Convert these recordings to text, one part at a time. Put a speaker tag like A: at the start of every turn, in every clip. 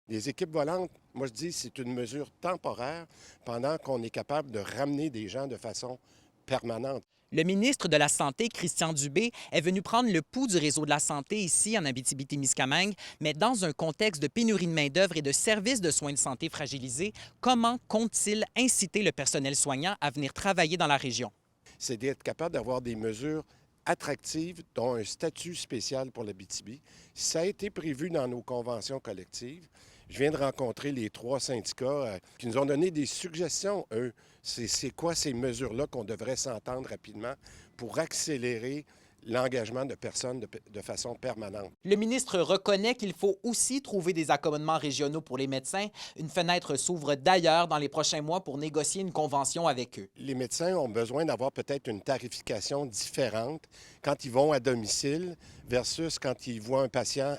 A: Les équipes volantes, moi je dis, c'est une mesure temporaire pendant qu'on est capable de ramener des gens de façon permanente.
B: Le ministre de la Santé, Christian Dubé, est venu prendre le pouls du réseau de la santé ici en Abitibi-Témiscamingue, mais dans un contexte de pénurie de main-d'œuvre et de services de soins de santé fragilisés, comment compte-t-il inciter le personnel soignant à venir travailler dans la région?
A: C'est d'être capable d'avoir des mesures attractives, dont un statut spécial pour l'Abitibi. Ça a été prévu dans nos conventions collectives. Je viens de rencontrer les 3 syndicats qui nous ont donné des suggestions, eux. C'est quoi ces mesures-là qu'on devrait s'entendre rapidement pour accélérer l'engagement de personnes de façon permanente.
B: Le ministre reconnaît qu'il faut aussi trouver des accommodements régionaux pour les médecins. Une fenêtre s'ouvre d'ailleurs dans les prochains mois pour négocier une convention avec eux.
A: Les médecins ont besoin d'avoir peut-être une tarification différente quand ils vont à domicile versus quand ils voient un patient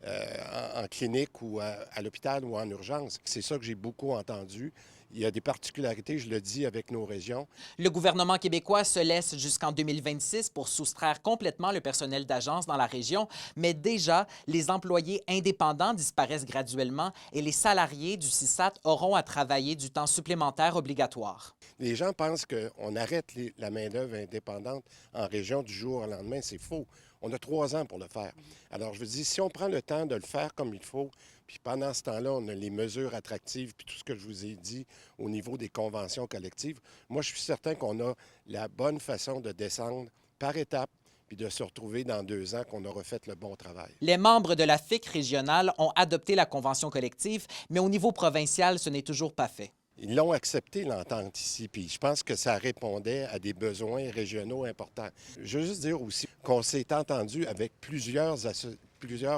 A: en clinique ou à l'hôpital ou en urgence. C'est ça que j'ai beaucoup entendu. Il y a des particularités, je le dis, avec nos régions.
B: Le gouvernement québécois se laisse jusqu'en 2026 pour soustraire complètement le personnel d'agence dans la région, mais déjà, les employés indépendants disparaissent graduellement et les salariés du CISAT auront à travailler du temps supplémentaire obligatoire.
A: Les gens pensent qu'on arrête la main-d'œuvre indépendante en région du jour au lendemain. C'est faux. On a 3 ans pour le faire. Alors, je veux dire, si on prend le temps de le faire comme il faut, puis pendant ce temps-là, on a les mesures attractives, puis tout ce que je vous ai dit au niveau des conventions collectives, moi, je suis certain qu'on a la bonne façon de descendre par étapes, puis de se retrouver dans 2 ans qu'on aura fait le bon travail.
B: Les membres de la FIC régionale ont adopté la convention collective, mais au niveau provincial, ce n'est toujours pas fait.
A: Ils l'ont accepté, l'entente ici, puis je pense que ça répondait à des besoins régionaux importants. Je veux juste dire aussi qu'on s'est entendu avec plusieurs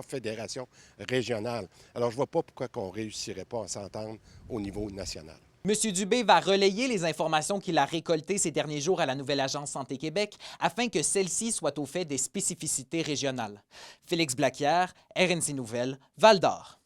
A: fédérations régionales. Alors, je ne vois pas pourquoi on ne réussirait pas à s'entendre au niveau national.
B: M. Dubé va relayer les informations qu'il a récoltées ces derniers jours à la nouvelle Agence Santé Québec afin que celle-ci soit au fait des spécificités régionales. Félix Blaquière, RNC Nouvelles, Val-d'Or.